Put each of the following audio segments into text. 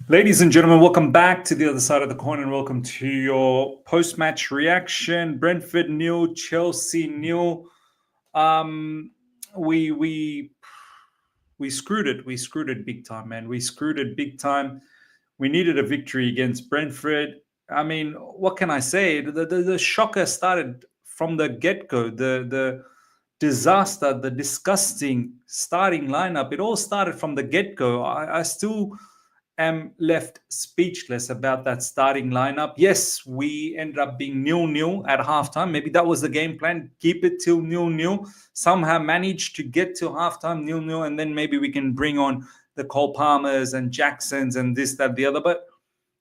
Ladies and gentlemen, welcome back to the other side of the coin and welcome to your post-match reaction. Brentford nil, Chelsea nil. Um, we we we screwed it. We screwed it big time, man. We screwed it big time. We needed a victory against Brentford. I mean, what can I say? The shocker started from the get-go. The disaster, the disgusting starting lineup. It all started from the get-go. I still am left speechless about that starting lineup. Yes, we ended up being 0-0 at halftime. Maybe that was the game plan. Keep it till 0-0. Somehow managed to get to halftime 0-0, and then maybe we can bring on the Cole Palmers and Jacksons and this, that, the other. But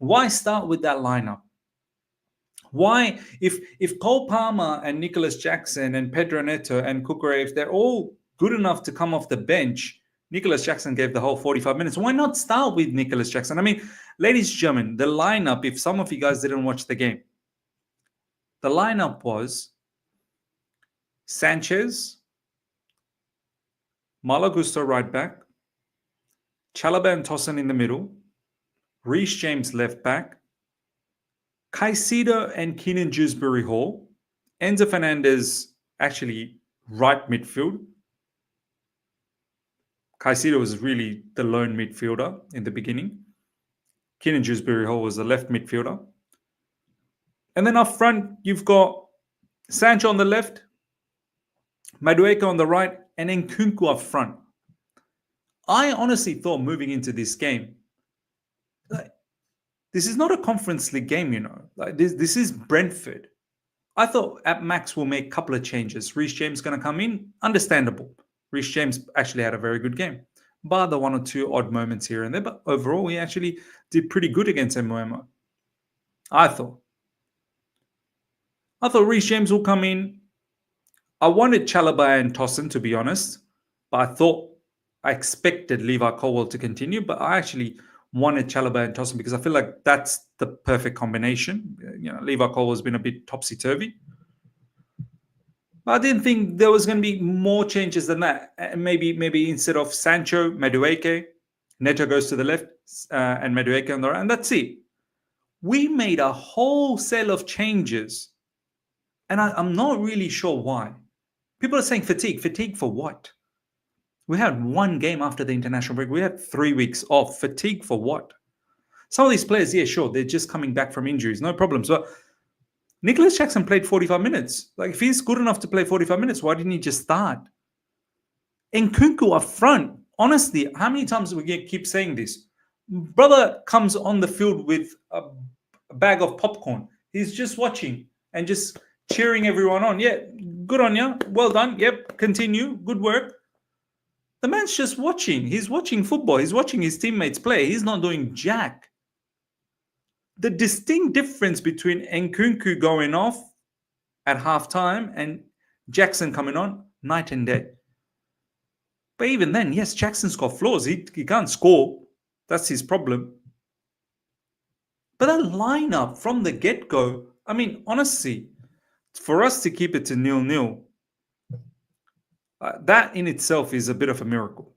why start with that lineup? Why, if Cole Palmer and Nicholas Jackson and Pedro Neto and Kukure, if they're all good enough to come off the bench, Nicholas Jackson gave the whole 45 minutes. Why not start with Nicholas Jackson? I mean, ladies and gentlemen, the lineup, if some of you guys didn't watch the game, the lineup was Sanchez, Malo Gusto right back, Chalobah and Tosin in the middle, Reece James left back, Caicedo and Keenan Dewsbury Hall, Enzo Fernandez actually right midfield. Caicedo was really the lone midfielder in the beginning. Keenan Dewsbury Hall was the left midfielder. And then up front, you've got Sancho on the left, Madueke on the right, and then Nkunku up front. I honestly thought moving into this game, this is not a Conference League game, you know. This is Brentford. I thought at max we'll make a couple of changes. Reece James going to come in, understandable. Reece James actually had a very good game, bar the one or two odd moments here and there. But overall, he actually did pretty good against MOMO. I thought Reece James will come in. I wanted Chalobah and Tosin, to be honest, but I expected Levi Colwill to continue, but I actually wanted Chalobah and Tosin because I feel like that's the perfect combination. You know, Levi Colwill's been a bit topsy-turvy. I didn't think there was going to be more changes than that. Maybe instead of Sancho, Madueke, Neto goes to the left and Madueke on the right, and that's it. We made a wholesale of changes, and I'm not really sure why. People are saying fatigue. Fatigue for what? We had one game after the international break. We had 3 weeks off. Fatigue for what? Some of these players, yeah, sure, they're just coming back from injuries. No problems. But Nicholas Jackson played 45 minutes. Like, if he's good enough to play 45 minutes, why didn't he just start? Nkunku up front. Honestly, how many times do we keep saying this? Brother comes on the field with a bag of popcorn. He's just watching and just cheering everyone on. Yeah, good on you. Well done. Yep, continue. Good work. The man's just watching. He's watching football. He's watching his teammates play. He's not doing jack. The distinct difference between Nkunku going off at halftime and Jackson coming on, night and day. But even then, yes, Jackson's got flaws. He can't score. That's his problem. But that lineup from the get-go, I mean, honestly, for us to keep it to 0-0, that in itself is a bit of a miracle.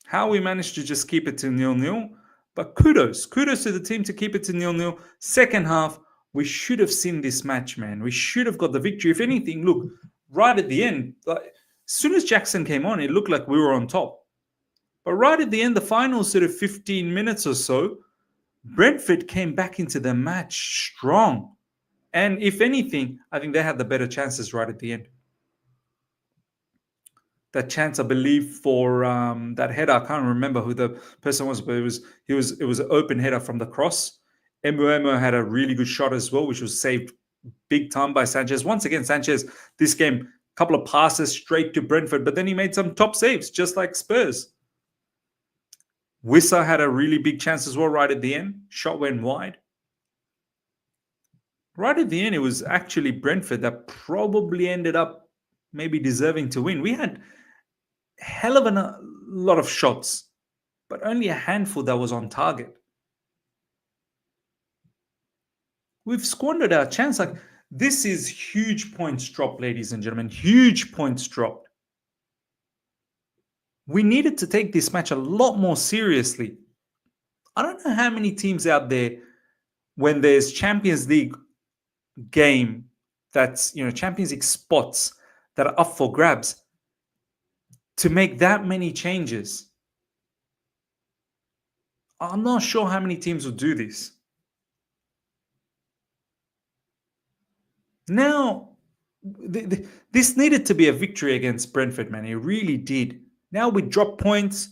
How we managed to just keep it to 0-0, but kudos to the team to keep it to 0-0. Second half, we should have seen this match, man. We should have got the victory. If anything, look, right at the end, as soon as Jackson came on, it looked like we were on top. But right at the end, the final sort of 15 minutes or so, Brentford came back into the match strong. And if anything, I think they had the better chances right at the end. That chance, I believe, for that header, I can't remember who the person was, but it was an open header from the cross. Mbeumo had a really good shot as well, which was saved big time by Sanchez. Once again, Sanchez, this game, a couple of passes straight to Brentford, but then he made some top saves, just like Spurs. Wissa had a really big chance as well right at the end. Shot went wide. Right at the end, it was actually Brentford that probably ended up maybe deserving to win. We had a hell of a lot of shots, but only a handful that was on target. We've squandered our chance. Like, this is huge points dropped, ladies and gentlemen. Huge points dropped. We needed to take this match a lot more seriously. I don't know how many teams out there, when there's Champions League game, that's, Champions League spots that are up for grabs, to make that many changes. I'm not sure how many teams will do this. Now, this needed to be a victory against Brentford, man. It really did. Now we drop points.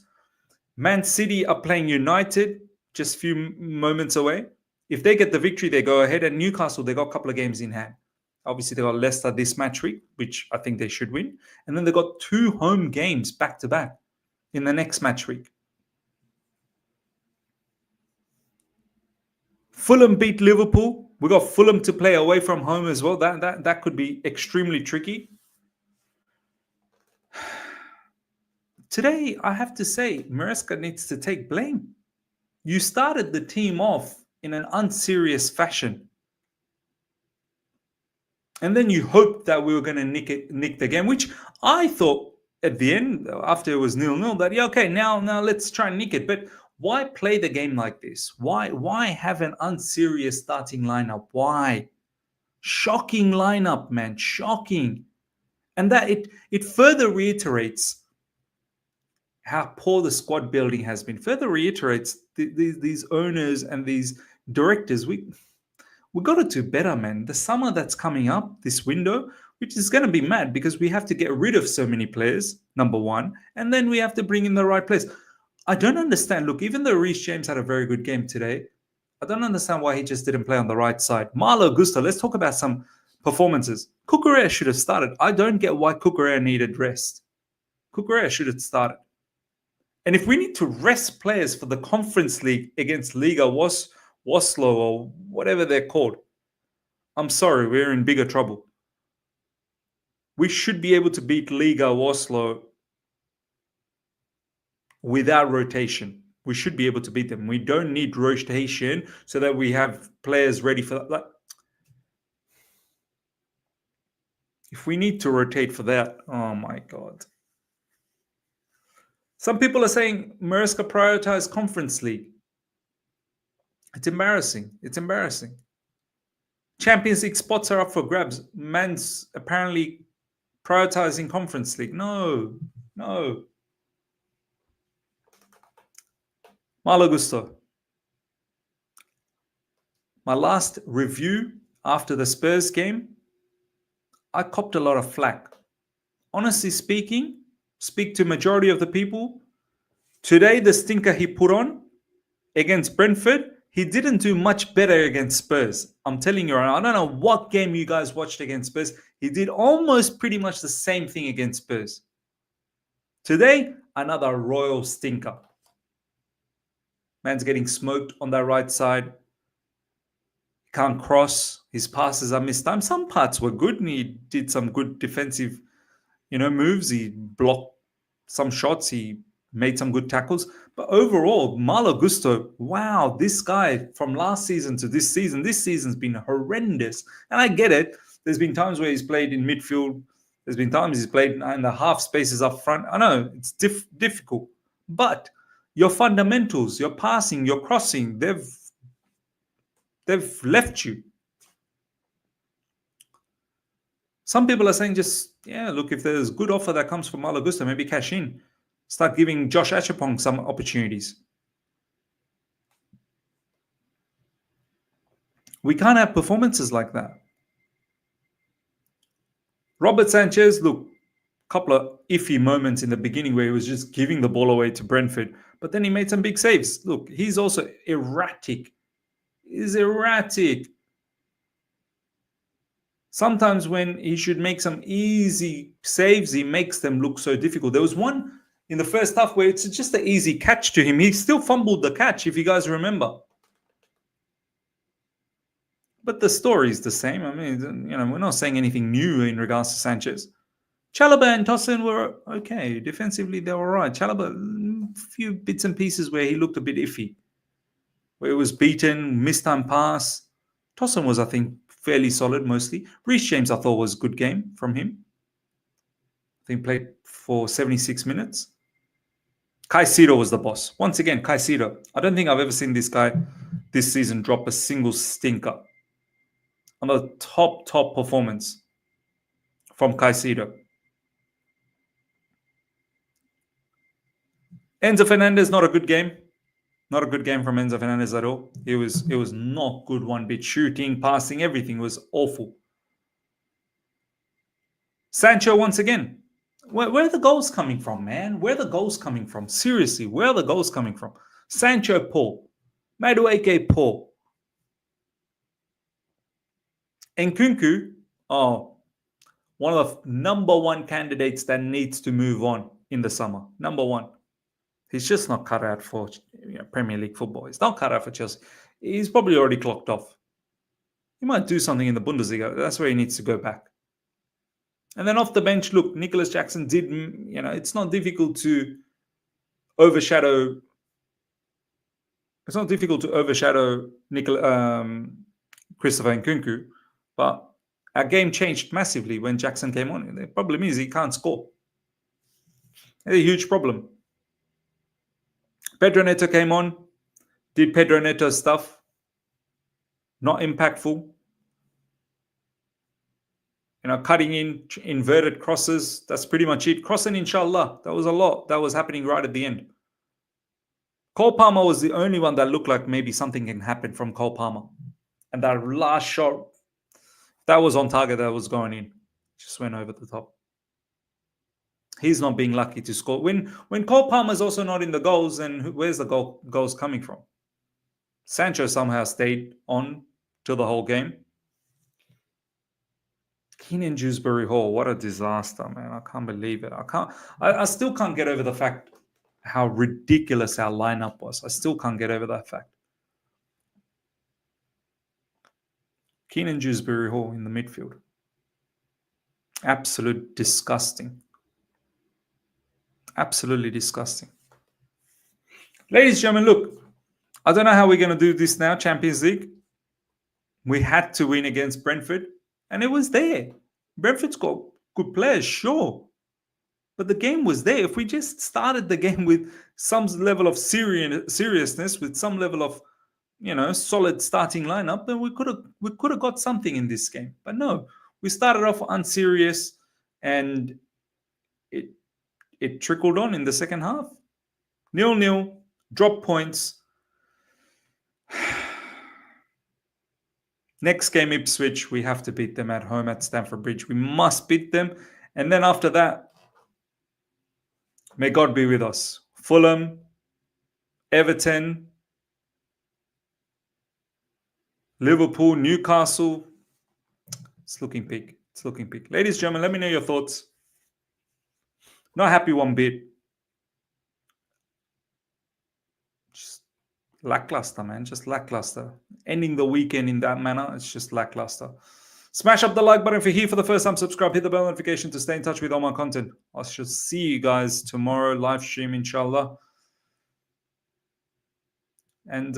Man City are playing United just a few moments away. If they get the victory, they go ahead. And Newcastle, they got a couple of games in hand. Obviously, they got Leicester this match week, which I think they should win. And then they got 2 home games back to back in the next match week. Fulham beat Liverpool. We got Fulham to play away from home as well. That could be extremely tricky. Today, I have to say, Maresca needs to take blame. You started the team off in an unserious fashion. And then you hoped that we were going to nick the game, which I thought at the end, after it was 0-0, that, yeah, okay, now let's try and nick it. But why play the game like this? Why have an unserious starting lineup? Why? Shocking lineup, man. Shocking. And that it further reiterates how poor the squad building has been. Further reiterates these owners and these directors. We got to do better, man. The summer that's coming up, this window, which is going to be mad because we have to get rid of so many players, number one, and then we have to bring in the right players. I don't understand. Look, even though Reece James had a very good game today, I don't understand why he just didn't play on the right side. Malo Gusto, let's talk about some performances. Cucurella should have started. I don't get why Cucurella needed rest. Cucurella should have started. And if we need to rest players for the Conference League against Liga Waslo or whatever they're called, I'm sorry, we're in bigger trouble. We should be able to beat Liga Waslo without rotation. We should be able to beat them. We don't need rotation so that we have players ready for that. Like, if we need to rotate for that, oh my God. Some people are saying Maresca prioritized Conference League. It's embarrassing. It's embarrassing. Champions League spots are up for grabs. Man's apparently prioritizing Conference League. No. Malo Gusto. My last review after the Spurs game, I copped a lot of flack. Honestly speaking, speak to majority of the people. Today, the stinker he put on against Brentford, he didn't do much better against Spurs. I'm telling you, I don't know what game you guys watched against Spurs. He did almost pretty much the same thing against Spurs. Today, another royal stinker. Man's getting smoked on that right side. Can't cross. His passes are mistimed. Some parts were good and he did some good defensive, moves. He blocked some shots. He made some good tackles. But overall, Malo Gusto, wow, this guy from last season to this season's been horrendous. And I get it. There's been times where he's played in midfield. There's been times he's played in the half spaces up front. I know it's difficult. But your fundamentals, your passing, your crossing, they've left you. Some people are saying look, if there's a good offer that comes from Malo Gusto, maybe cash in. Start giving Josh Achapong some opportunities. We can't have performances like that. Robert Sanchez, look, a couple of iffy moments in the beginning where he was just giving the ball away to Brentford, but then he made some big saves. Look, he's also erratic. He's erratic. Sometimes when he should make some easy saves, he makes them look so difficult. There was one in the first half where it's just an easy catch to him. He still fumbled the catch, if you guys remember. But the story is the same. I mean, we're not saying anything new in regards to Sanchez. Chalobah and Tosin were okay. Defensively, they were all right. Chalobah, a few bits and pieces where he looked a bit iffy. Where it was beaten, missed time pass. Tosin was, I think, fairly solid mostly. Reece James, I thought, was a good game from him. I think played for 76 minutes. Caicedo was the boss. Once again, Caicedo. I don't think I've ever seen this guy this season drop a single stinker. Another top performance from Caicedo. Enzo Fernandez, not a good game. Not a good game from Enzo Fernandez at all. It was not good one bit. Shooting, passing, everything was awful. Sancho once again. Where are the goals coming from, man? Where are the goals coming from? Seriously, where are the goals coming from? Sancho poor. Madueke poor. Nkunku, one of the number one candidates that needs to move on in the summer. Number one. He's just not cut out for Premier League football. He's not cut out for Chelsea. He's probably already clocked off. He might do something in the Bundesliga. That's where he needs to go back. And then off the bench, look, Nicholas Jackson did, it's not difficult to overshadow. It's not difficult to overshadow Christopher Nkunku, but our game changed massively when Jackson came on. The problem is he can't score. It's a huge problem. Pedro Neto came on, did Pedro Neto stuff. Not impactful. Cutting in inverted crosses. That's pretty much it. Crossing, inshallah. That was a lot. That was happening right at the end. Cole Palmer was the only one that looked like maybe something can happen from Cole Palmer. And that last shot, that was on target, that was going in. Just went over the top. He's not being lucky to score. When Cole Palmer's also not in the goals, then where's the goals coming from? Sancho somehow stayed on till the whole game. Keenan Dewsbury Hall, what a disaster, man. I can't believe it. I still can't get over the fact how ridiculous our lineup was. I still can't get over that fact. Keenan Dewsbury Hall in the midfield. Absolute disgusting. Absolutely disgusting. Ladies and gentlemen, look, I don't know how we're going to do this now, Champions League. We had to win against Brentford, and it was there. Brentford's got good players, sure. But the game was there. If we just started the game with some level of seriousness, with some level of, solid starting lineup, then we could have got something in this game. But no, we started off unserious, and it trickled on in the second half. 0-0, drop points. Next game, Ipswich, we have to beat them at home at Stamford Bridge. We must beat them. And then after that, may God be with us. Fulham, Everton, Liverpool, Newcastle. It's looking big. It's looking big. Ladies and gentlemen, let me know your thoughts. Not happy one bit. Just lackluster, man. Just lackluster. Ending the weekend in that manner, it's just lackluster. Smash up the like button if you're here for the first time. Subscribe, hit the bell notification to stay in touch with all my content. I shall see you guys tomorrow, live stream, inshallah. And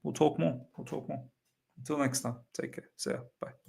we'll talk more. Until next time, take care. See ya. Bye.